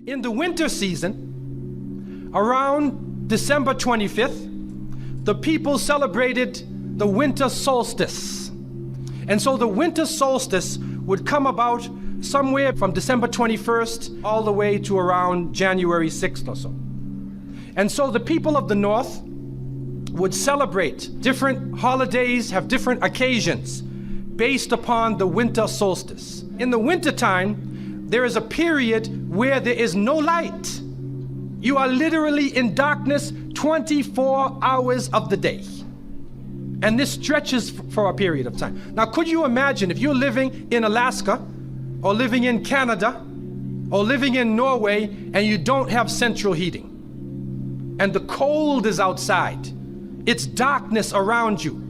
In the winter season, around December 25th, the people celebrated the winter solstice. And so the winter solstice would come about somewhere from December 21st all the way to around January 6th or so. And so the people of the north would celebrate different holidays, have different occasions based upon the winter solstice. In the wintertime, there is a period where there is no light. You are literally in darkness 24 hours of the day. And this stretches for a period of time. Now, could you imagine if you're living in Alaska or living in Canada or living in Norway and you don't have central heating and the cold is outside, it's darkness around you.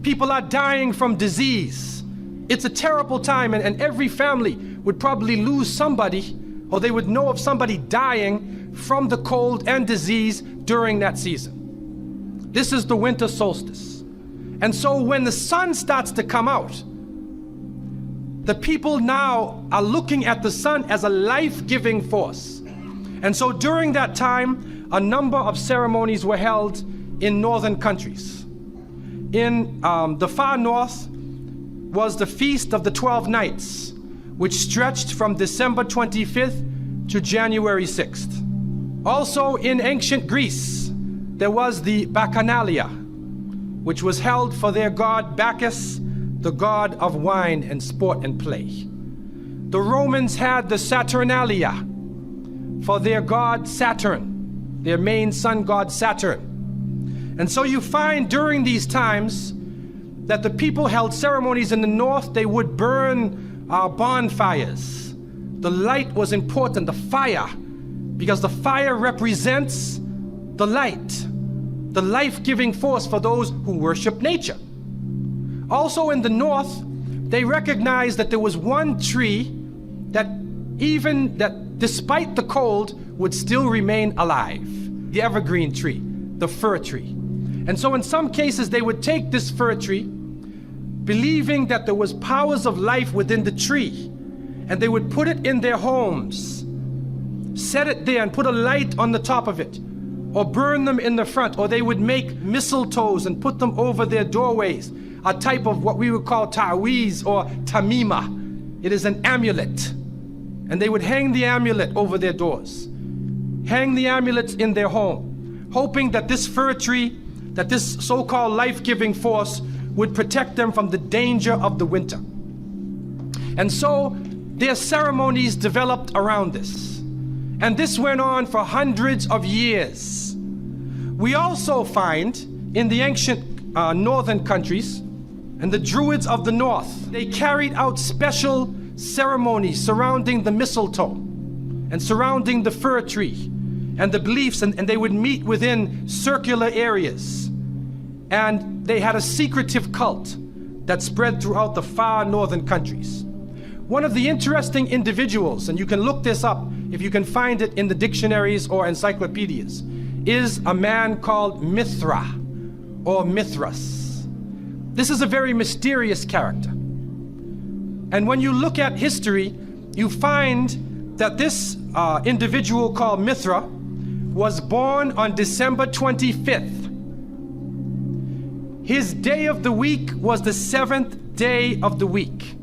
People are dying from disease. It's a terrible time, and every family would probably lose somebody, or they would know of somebody dying from the cold and disease during that season. This is the winter solstice. And so when the sun starts to come out, the people now are looking at the sun as a life-giving force. And so during that time, a number of ceremonies were held in northern countries. In the far north was the Feast of the 12 Nights, which stretched from December 25th to January 6th. Also in ancient Greece, there was the Bacchanalia, which was held for their god Bacchus, the god of wine and sport and play. The Romans had the Saturnalia for their god Saturn, their main sun god Saturn. And so you find during these times that the people held ceremonies in the north. They would burn bonfires. The light was important, the fire, because the fire represents the light, the life-giving force for those who worship nature. Also in the north, they recognized that there was one tree that despite the cold would still remain alive, the evergreen tree, the fir tree. And so in some cases they would take this fir tree, believing that there was powers of life within the tree, and they would put it in their homes, set it there and put a light on the top of it, or burn them in the front, or they would make mistletoes and put them over their doorways, a type of what we would call ta'weez or tamima. It is an amulet. And they would hang the amulet over their doors, hang the amulets in their home, hoping that this fir tree, that this so-called life-giving force would protect them from the danger of the winter. And so their ceremonies developed around this. And this went on for hundreds of years. We also find in the ancient northern countries, and the Druids of the north, they carried out special ceremonies surrounding the mistletoe and surrounding the fir tree and the beliefs, and they would meet within circular areas. And they had a secretive cult that spread throughout the far northern countries. One of the interesting individuals, and you can look this up if you can find it in the dictionaries or encyclopedias, is a man called Mithra or Mithras. This is a very mysterious character. And when you look at history, you find that this individual called Mithra was born on December 25th. His day of the week was the 7th day of the week,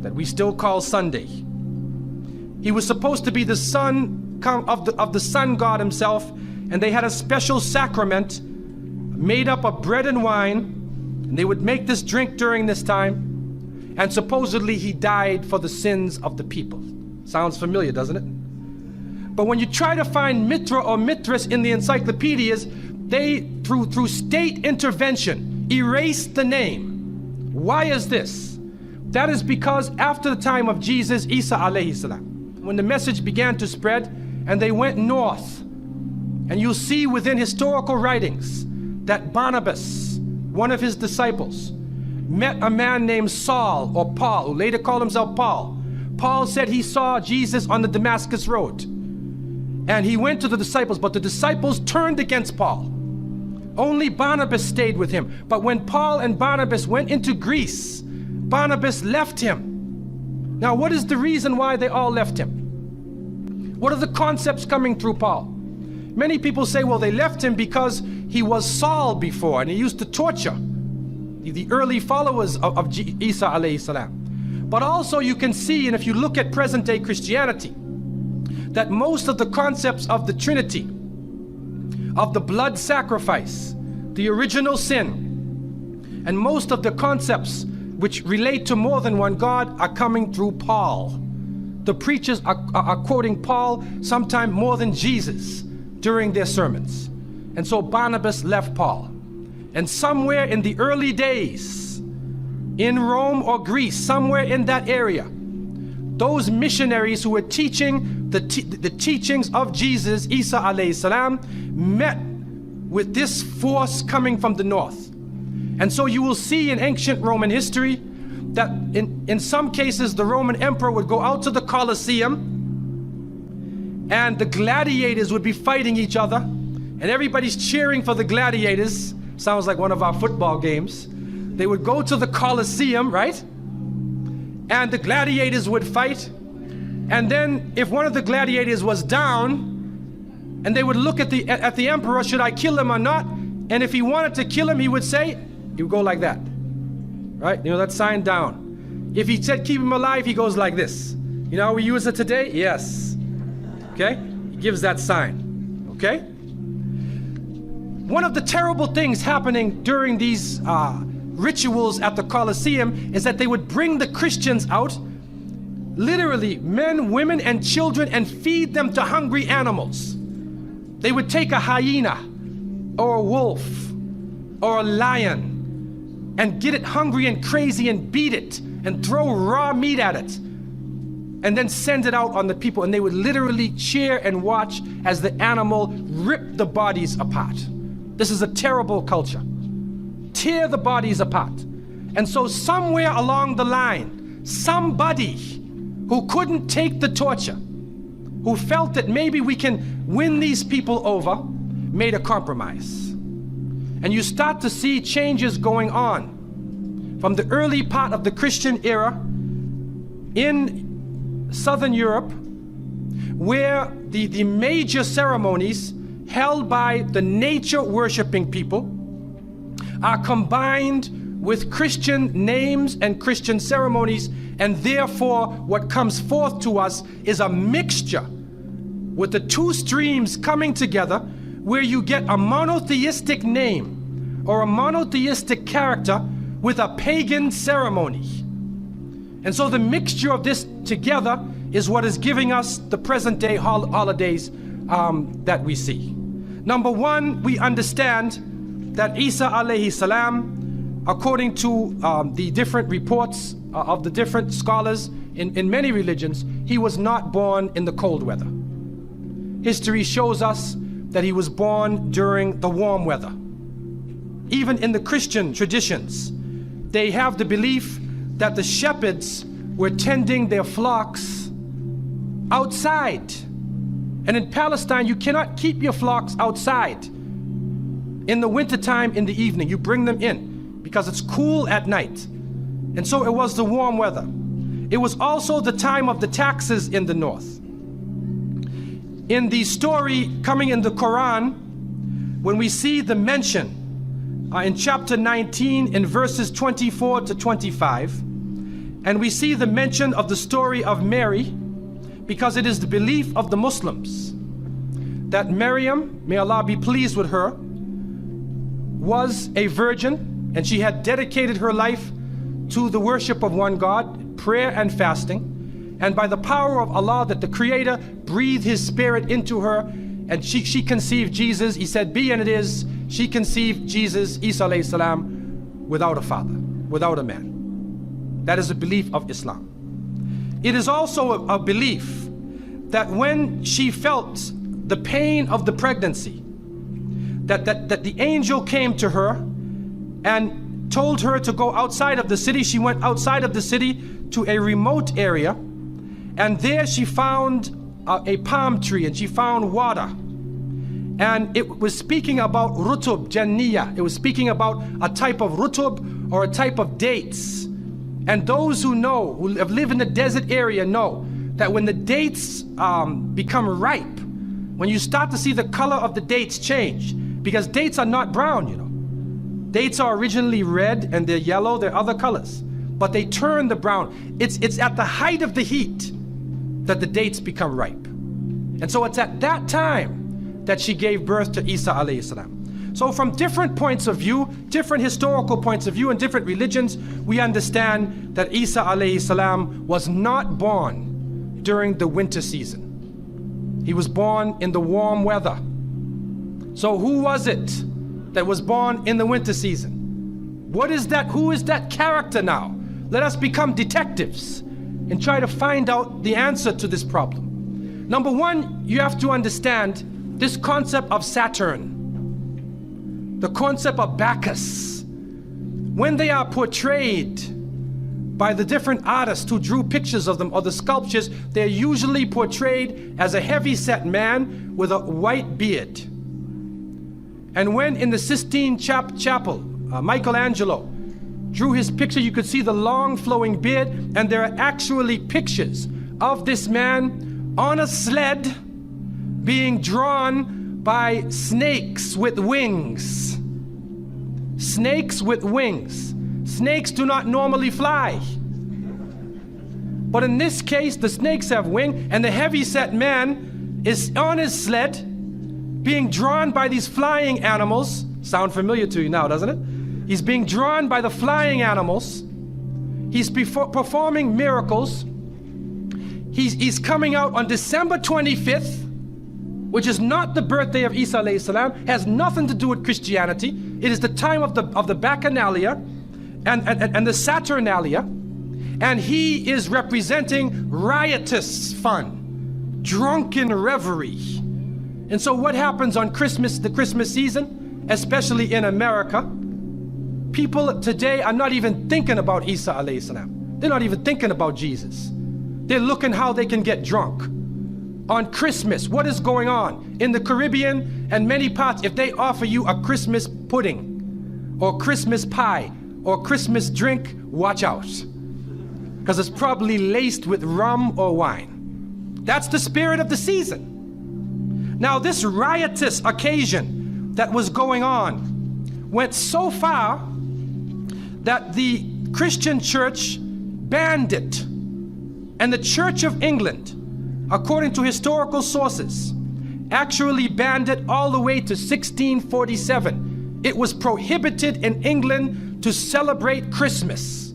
that we still call Sunday. He was supposed to be the son of the sun god himself, and they had a special sacrament made up of bread and wine, and they would make this drink during this time, and supposedly he died for the sins of the people. Sounds familiar, doesn't it? But when you try to find Mithra or Mithras in the encyclopedias, they, through state intervention, erased the name. Why is this? That is because after the time of Jesus, Isa alayhi salam, when the message began to spread and they went north, and you'll see within historical writings that Barnabas, one of his disciples, met a man named Saul or Paul, who later called himself Paul. Paul said he saw Jesus on the Damascus road, and he went to the disciples, but the disciples turned against Paul. Only Barnabas stayed with him. But when Paul and Barnabas went into Greece, Barnabas left him. Now, what is the reason why they all left him? What are the concepts coming through Paul? Many people say, well, they left him because he was Saul before and he used to torture the early followers of Isa alayhi salam. But also you can see, and if you look at present day Christianity, that most of the concepts of the Trinity, of the blood sacrifice, the original sin, and most of the concepts which relate to more than one God are coming through Paul. The preachers are quoting Paul sometime more than Jesus during their sermons. And so Barnabas left Paul. And somewhere in the early days, in Rome or Greece, somewhere in that area, those missionaries who were teaching the teachings of Jesus, Isa alayhi salam, met with this force coming from the north. And so you will see in ancient Roman history that in some cases the Roman emperor would go out to the Colosseum and the gladiators would be fighting each other and everybody's cheering for the gladiators. Sounds like one of our football games. They would go to the Colosseum, right? And the gladiators would fight. And then if one of the gladiators was down, and they would look at the emperor, should I kill him or not? And if he wanted to kill him, he would say, he would go like that, right? You know, that sign down. If he said keep him alive, he goes like this. You know how we use it today? Yes. Okay? He gives that sign. Okay? One of the terrible things happening during these rituals at the Colosseum is that they would bring the Christians out, literally men, women, and children, and feed them to hungry animals. They would take a hyena or a wolf or a lion and get it hungry and crazy and beat it and throw raw meat at it and then send it out on the people, and they would literally cheer and watch as the animal ripped the bodies apart. This is a terrible culture. Tear the bodies apart. And so somewhere along the line, somebody who couldn't take the torture, who felt that maybe we can win these people over, made a compromise. And you start to see changes going on from the early part of the Christian era in Southern Europe, where the major ceremonies held by the nature worshiping people are combined with Christian names and Christian ceremonies, and therefore what comes forth to us is a mixture with the two streams coming together, where you get a monotheistic name or a monotheistic character with a pagan ceremony. And so the mixture of this together is what is giving us the present day holidays that we see. Number one, we understand that Isa alayhi salam, according to the different reports of the different scholars in many religions, he was not born in the cold weather. History shows us that he was born during the warm weather. Even in the Christian traditions, they have the belief that the shepherds were tending their flocks outside. And in Palestine, you cannot keep your flocks outside. In the wintertime, in the evening, you bring them in because it's cool at night. And so it was the warm weather. It was also the time of the taxes in the north. In the story coming in the Quran, when we see the mention in chapter 19 in verses 24 to 25, and we see the mention of the story of Mary, because it is the belief of the Muslims that Maryam, may Allah be pleased with her, was a virgin, and she had dedicated her life to the worship of one God, prayer and fasting. And by the power of Allah, that the Creator breathed His Spirit into her, and she conceived Jesus. He said, be, and it is. She conceived Jesus, Isa alayhi salam, without a father, without a man. That is a belief of Islam. It is also a belief that when she felt the pain of the pregnancy, that the angel came to her and told her to go outside of the city. She went outside of the city to a remote area, and there she found a palm tree, and she found water. And it was speaking about rutub janniya. It was speaking about a type of rutub, or a type of dates. And those who know, who have lived in the desert area, know that when the dates become ripe, when you start to see the color of the dates change, because dates are not brown, you know. Dates are originally red and they're yellow, they're other colors, but they turn the brown. It's at the height of the heat that the dates become ripe. And so it's at that time that she gave birth to Isa alayhi salam. So from different points of view, different historical points of view and different religions, we understand that Isa alayhi salam was not born during the winter season. He was born in the warm weather. So who was it that was born in the winter season? What is that? Who is that character now? Let us become detectives and try to find out the answer to this problem. Number one, you have to understand this concept of Saturn, the concept of Bacchus. When they are portrayed by the different artists who drew pictures of them or the sculptures, they're usually portrayed as a heavy-set man with a white beard. And when in the Sistine Chapel, Michelangelo drew his picture, you could see the long flowing beard, and there are actually pictures of this man on a sled being drawn by snakes with wings. Snakes with wings. Snakes do not normally fly. But in this case, the snakes have wings, and the heavy-set man is on his sled being drawn by these flying animals. Sound familiar to you now, doesn't it? He's being drawn by the flying animals. He's performing miracles. He's coming out on December 25th, which is not the birthday of Isa alayhi salam, has nothing to do with Christianity. It is the time of the Bacchanalia and the Saturnalia, and he is representing riotous fun, drunken reverie. And so what happens on Christmas, the Christmas season, especially in America, people today are not even thinking about Isa alayhi salam. They're not even thinking about Jesus. They're looking how they can get drunk. On Christmas, what is going on? In the Caribbean and many parts, if they offer you a Christmas pudding or Christmas pie or Christmas drink, watch out. Because it's probably laced with rum or wine. That's the spirit of the season. Now, this riotous occasion that was going on went so far that the Christian church banned it. And the Church of England, according to historical sources, actually banned it all the way to 1647. It was prohibited in England to celebrate Christmas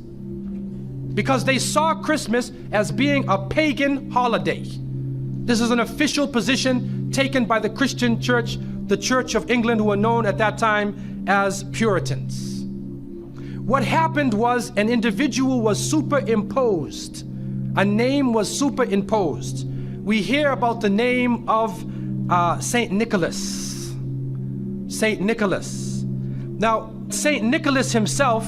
because they saw Christmas as being a pagan holiday. This is an official position taken by the Christian church, the Church of England, who were known at that time as Puritans. What happened was an individual was superimposed. A name was superimposed. We hear about the name of Saint Nicholas. Saint Nicholas. Now, Saint Nicholas himself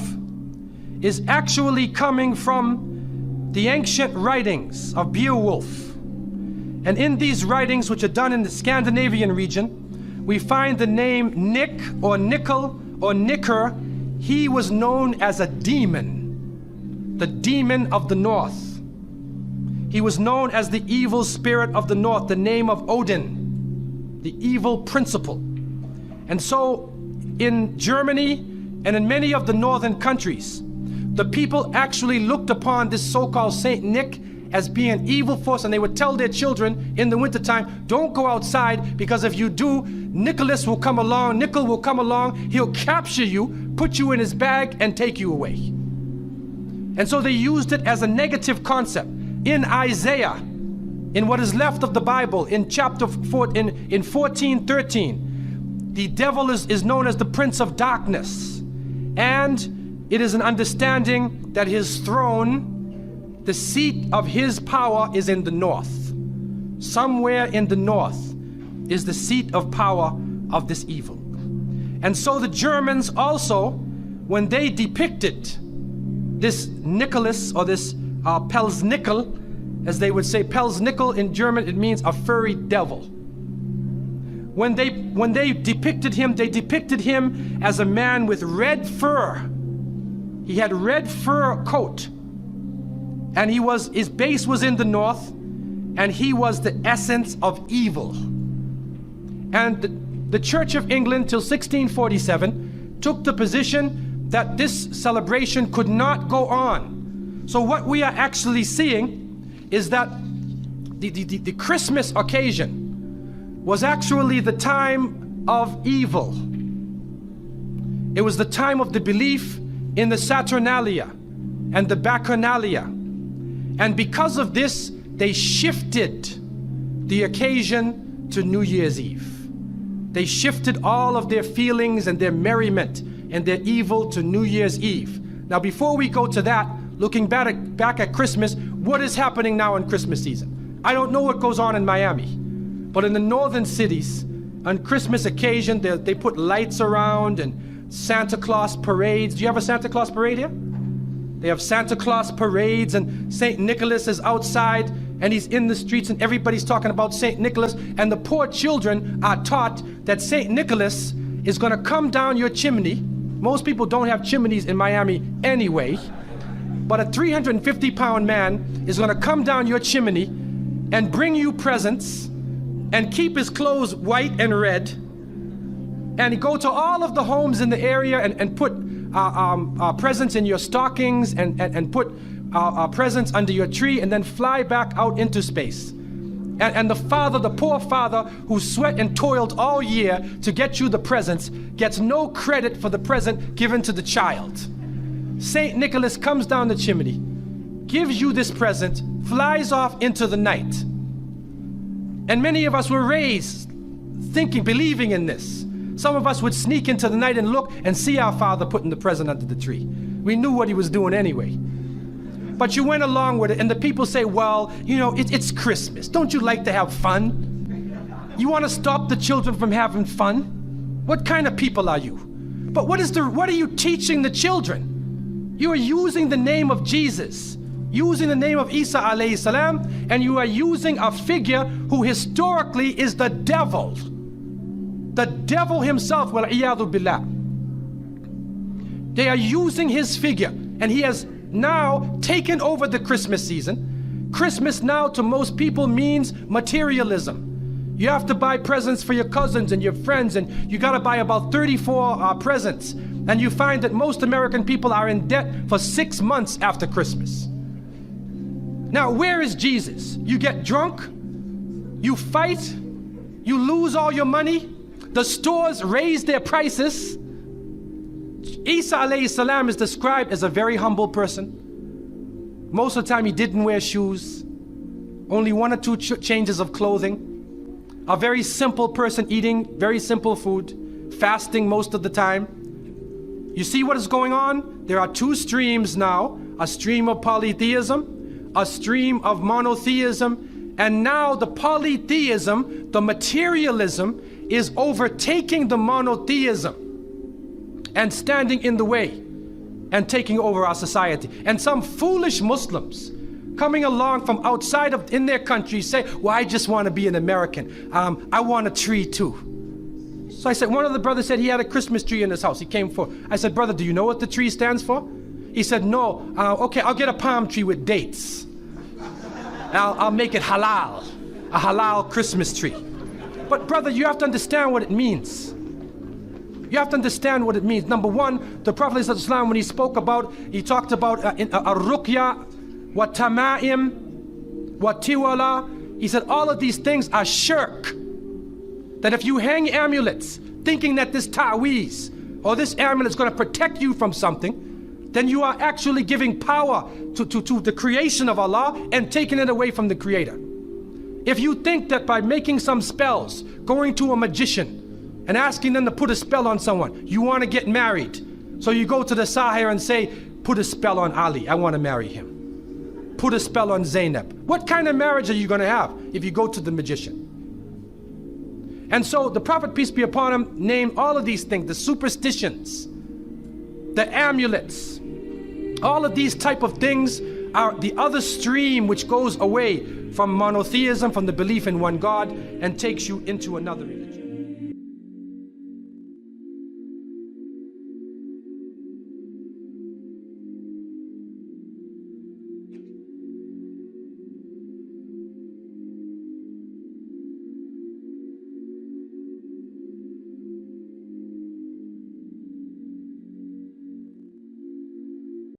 is actually coming from the ancient writings of Beowulf. And in these writings, which are done in the Scandinavian region, we find the name Nick or Nickel or Nicker. He was known as a demon, the demon of the north. He was known as the evil spirit of the north, the name of Odin, the evil principle. And so in Germany and in many of the northern countries, the people actually looked upon this so-called Saint Nick as being an evil force, and they would tell their children in the wintertime, don't go outside, because if you do, Nicholas will come along, Nickel will come along, he'll capture you, put you in his bag, and take you away. And so they used it as a negative concept. In Isaiah, in what is left of the Bible, in chapter 4, in 14:13, the devil is known as the prince of darkness. And it is an understanding that his throne, the seat of his power, is in the north. Somewhere in the north is the seat of power of this evil. And so the Germans also, when they depicted this Nicholas, or this Pelsnickel, as they would say, Pelsnickel in German, it means a furry devil. When they depicted him, they depicted him as a man with red fur. He had red fur coat. And his base was in the north, and he was the essence of evil. And the Church of England till 1647 took the position that this celebration could not go on. So what we are actually seeing is that the Christmas occasion was actually the time of evil. It was the time of the belief in the Saturnalia and the Bacchanalia. And because of this, they shifted the occasion to New Year's Eve. They shifted all of their feelings and their merriment and their evil to New Year's Eve. Now, before we go to that, looking back at Christmas, what is happening now in Christmas season? I don't know what goes on in Miami, but in the northern cities, on Christmas occasion, they put lights around and Santa Claus parades. Do you have a Santa Claus parade here? They have Santa Claus parades, and St. Nicholas is outside and he's in the streets and everybody's talking about St. Nicholas, and the poor children are taught that St. Nicholas is going to come down your chimney. Most people don't have chimneys in Miami anyway, but a 350-pound man is going to come down your chimney and bring you presents and keep his clothes white and red, and go to all of the homes in the area and put presents in your stockings and put presents under your tree, and then fly back out into space. And the father, the poor father who sweat and toiled all year to get you the presents, gets no credit for the present given to the child. St. Nicholas comes down the chimney, gives you this present, flies off into the night. And many of us were raised thinking, believing in this. Some of us would sneak into the night and look and see our father putting the present under the tree. We knew what he was doing anyway. But you went along with it, and the people say, well, you know, it's Christmas. Don't you like to have fun? You want to stop the children from having fun? What kind of people are you? But what are you teaching the children? You are using the name of Jesus, using the name of Isa alayhi salam, and you are using a figure who historically is the devil. The devil himself, wal-iyadhu billah. They are using his figure, and he has now taken over the Christmas season. Christmas now to most people means materialism. You have to buy presents for your cousins and your friends, and you got to buy about 34 presents. And you find that most American people are in debt for 6 months after Christmas. Now, where is Jesus? You get drunk, you fight, you lose all your money, the stores raise their prices. Isa alayhi salam is described as a very humble person. Most of the time he didn't wear shoes, only 1 or 2 changes of clothing. A very simple person, eating very simple food, fasting most of the time. You see what is going on? There are 2 streams now, a stream of polytheism, a stream of monotheism, and now the polytheism, the materialism, is overtaking the monotheism and standing in the way and taking over our society. And some foolish Muslims coming along from outside of in their country say, well, I just want to be an American. I want a tree too. So I said, one of the brothers said he had a Christmas tree in his house. He came for, I said, brother, do you know what the tree stands for? He said, no. Okay, I'll get a palm tree with dates. I'll make it halal, a halal Christmas tree. But brother, you have to understand what it means. You have to understand what it means. Number one, the Prophet ﷺ, when he spoke about, he talked about ar-ruqya, wa tama'im, wa tiwala. He said all of these things are shirk. That if you hang amulets thinking that this ta'weez or this amulet is going to protect you from something, then you are actually giving power to the creation of Allah and taking it away from the Creator. If you think that by making some spells, going to a magician and asking them to put a spell on someone, you want to get married. So you go to the Sahir and say, put a spell on Ali, I want to marry him. Put a spell on Zainab. What kind of marriage are you going to have if you go to the magician? And so the Prophet, peace be upon him, named all of these things, the superstitions, the amulets, all of these type of things are the other stream which goes away from monotheism, from the belief in one God, and takes you into another religion.